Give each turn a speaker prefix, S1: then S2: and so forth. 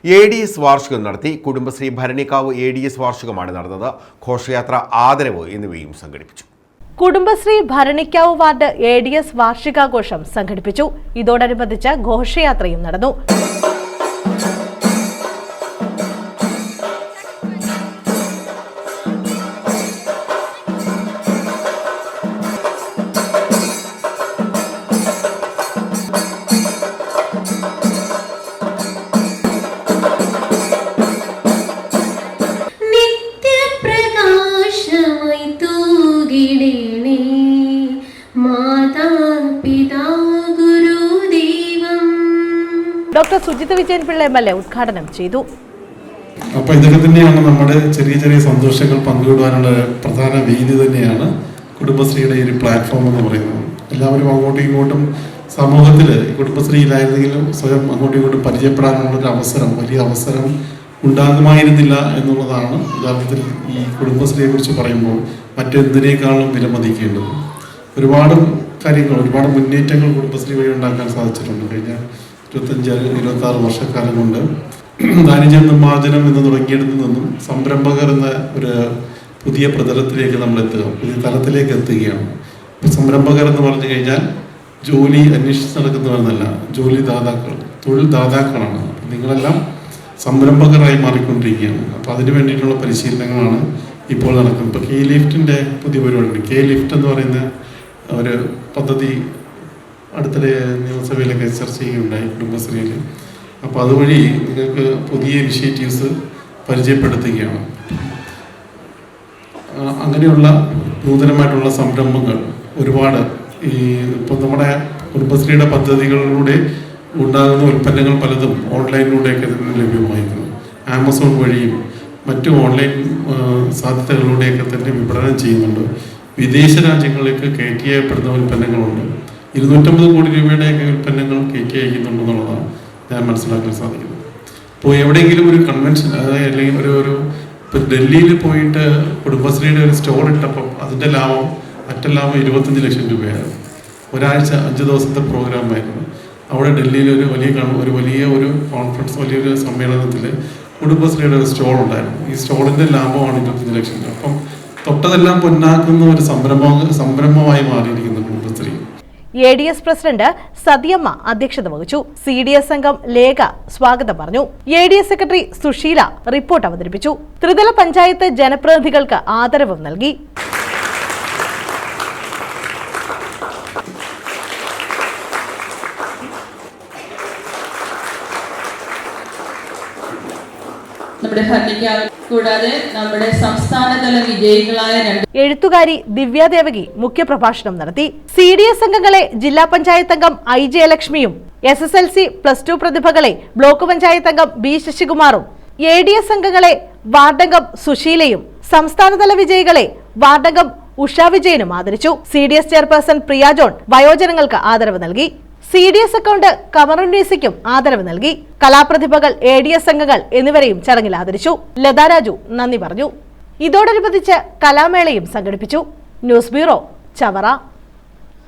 S1: ADS വാർഷികം നടത്തി. Kudumbashree Bharanikkavu ADS വാർഷികമാണ് നടന്നത്. ഘോഷയാത്ര, ആദരവ് എന്നിവയും സംഘടിപ്പിച്ചു.
S2: കുടുംബശ്രീ ഭരണിക്കാവ് വാർഡ് ADS വാർഷികാഘോഷം സംഘടിപ്പിച്ചു. ഇതോടനുബന്ധിച്ച് ഘോഷയാത്രയും നടന്നു. ഡോക്ടർ സുജിത് വിജയൻ പിള്ള MLA ഉദ്ഘാടനം ചെയ്തു.
S3: അപ്പോൾ ഇതൊക്കെ തന്നെയാണ് നമ്മുടെ ചെറിയ ചെറിയ സന്തോഷങ്ങൾ പങ്കുവിടാനുള്ള പ്രധാന വേദി തന്നെയാണ് കുടുംബശ്രീയുടെ ഈ ഒരു പ്ലാറ്റ്ഫോം എന്ന് പറയുന്നത്. എല്ലാവരും അങ്ങോട്ടും ഇങ്ങോട്ടും സമൂഹത്തിൽ കുടുംബശ്രീയിലായിരുന്നെങ്കിലും സ്വയം അങ്ങോട്ടും ഇങ്ങോട്ടും പരിചയപ്പെടാനുള്ളൊരു അവസരം, വലിയ അവസരം ഉണ്ടാകുമായിരുന്നില്ല എന്നുള്ളതാണ് യഥാർത്ഥത്തിൽ ഈ കുടുംബശ്രീയെ കുറിച്ച് പറയുമ്പോൾ മറ്റെന്തിനേക്കാളും വിലമതിക്കേണ്ടത്. ഒരുപാട് കാര്യങ്ങൾ, ഒരുപാട് മുന്നേറ്റങ്ങൾ കുടുംബശ്രീ വഴി ഉണ്ടാക്കാൻ സാധിച്ചിട്ടുണ്ട്. കഴിഞ്ഞ 25-26 വർഷക്കാലം കൊണ്ട് ദാരിദ്ര്യ നിർമ്മാർജ്ജനം എന്ന് തുടങ്ങിയിടത്തു നിന്നും സംരംഭകർ എന്ന ഒരു പുതിയ പ്രതലത്തിലേക്ക് നമ്മൾ എത്തുക, പുതിയ തലത്തിലേക്ക് എത്തുകയാണ്. സംരംഭകർ എന്ന് പറഞ്ഞു കഴിഞ്ഞാൽ ജോലി അന്വേഷിച്ച് നടക്കുന്നവരെന്നല്ല, തൊഴിൽ ദാതാക്കളാണ്. നിങ്ങളെല്ലാം സംരംഭകരായി മാറിക്കൊണ്ടിരിക്കുകയാണ്. അപ്പോൾ അതിന് വേണ്ടിയിട്ടുള്ള പരിശീലനങ്ങളാണ് ഇപ്പോൾ നടക്കുന്നത്. ഇപ്പോൾ K-Liftന്റെ പുതിയ പരിപാടി, K-Lift എന്ന് പറയുന്ന ഒരു പദ്ധതി അടുത്തിടെ നിയമസഭയിലൊക്കെ ചർച്ച ചെയ്യുകയുണ്ടായി കുടുംബശ്രീയിൽ. അപ്പോൾ അതുവഴി നിങ്ങൾക്ക് പുതിയ ഇനിഷ്യേറ്റീവ്സ് പരിചയപ്പെടുത്തുകയാണ്. അങ്ങനെയുള്ള നൂതനമായിട്ടുള്ള സംരംഭങ്ങൾ ഒരുപാട് ഇപ്പോൾ നമ്മുടെ കുടുംബശ്രീയുടെ പദ്ധതികളിലൂടെ ഉണ്ടാകുന്ന ഉൽപ്പന്നങ്ങൾ പലതും ഓൺലൈനിലൂടെയൊക്കെ ലഭ്യമായിരുന്നു. ആമസോൺ വഴിയും മറ്റു ഓൺലൈൻ സാധ്യതകളിലൂടെയൊക്കെ തന്നെ വിപണനം ചെയ്യുന്നുണ്ട്. വിദേശ രാജ്യങ്ങളിലേക്ക് കയറ്റി അയപ്പെടുന്ന ഉൽപ്പന്നങ്ങളുണ്ട്. 250 കോടി രൂപയുടെയൊക്കെ ഉൽപ്പന്നങ്ങൾ കയറ്റി അയക്കുന്നുണ്ടെന്നുള്ളതാണ് ഞാൻ മനസ്സിലാക്കാൻ സാധിക്കുന്നത്. ഇപ്പോൾ എവിടെയെങ്കിലും ഒരു കൺവെൻഷൻ, അതായത് അല്ലെങ്കിൽ ഇപ്പോൾ ഡൽഹിയിൽ പോയിട്ട് കുടുംബശ്രീയുടെ ഒരു സ്റ്റോർ ഇട്ടപ്പോൾ അതിൻ്റെ അറ്റ ലാഭം 25 ലക്ഷം രൂപയായിരുന്നു. ഒരാഴ്ച 5 ദിവസത്തെ പ്രോഗ്രാമായിരുന്നു. അവിടെ ഡൽഹിയിൽ ഒരു വലിയ കോൺഫറൻസ്, വലിയൊരു സമ്മേളനത്തിൽ കുടുംബശ്രീയുടെ ഒരു സ്റ്റോൾ ഉണ്ടായിരുന്നു. ഈ സ്റ്റോളിൻ്റെ ലാഭമാണ് 25 ലക്ഷം രൂപ. അപ്പം തൊട്ടതെല്ലാം പൊന്നാക്കുന്ന ഒരു സംരംഭമായി മാറിയിരിക്കുന്നു കുടുംബശ്രീ.
S2: ADS പ്രസിഡന്റ് സതിയമ്മ അധ്യക്ഷത വഹിച്ചു. CDS അംഗം ലേഖ സ്വാഗതം പറഞ്ഞു. ADS സെക്രട്ടറി സുശീല റിപ്പോർട്ട് അവതരിപ്പിച്ചു. ത്രിതല പഞ്ചായത്ത് ജനപ്രതിനിധികൾക്ക് ആദരവും നൽകി.
S4: നമ്മുടെ ഭരണിക്കാവ് കൂടാതെ നമ്മുടെ സംസ്ഥാനതല വിജയികളായ
S2: എഴുത്തുകാരി ദിവ്യ ദേവകി മുഖ്യപ്രഭാഷണം നടത്തി. CDS അംഗങ്ങളെ ജില്ലാ പഞ്ചായത്ത് അംഗം IJ ലക്ഷ്മിയും SSLC +2 പ്രതിഭകളെ ബ്ലോക്ക് പഞ്ചായത്ത് അംഗം B ശശികുമാറും ADS അംഗങ്ങളെ വാർഡംഗം സുശീലയും സംസ്ഥാനതല വിജയികളെ വാർഡംഗം ഉഷ വിജയനും ആദരിച്ചു. CDS ചെയർപേഴ്സൺ പ്രിയ ജോൺ വയോജനങ്ങൾക്ക് ആദരവ് നൽകി. CDS അക്കൗണ്ട് കമറുന്നീസിക്കും ആദരവ് നൽകി. കലാപ്രതിഭകൾ, ADS അംഗങ്ങൾ എന്നിവരെയും ചടങ്ങിൽ ആദരിച്ചു. ലതാ രാജു നന്ദി പറഞ്ഞു. ഇതോടനുബന്ധിച്ച് കലാമേളയും സംഘടിപ്പിച്ചു. News bureau, Chavara.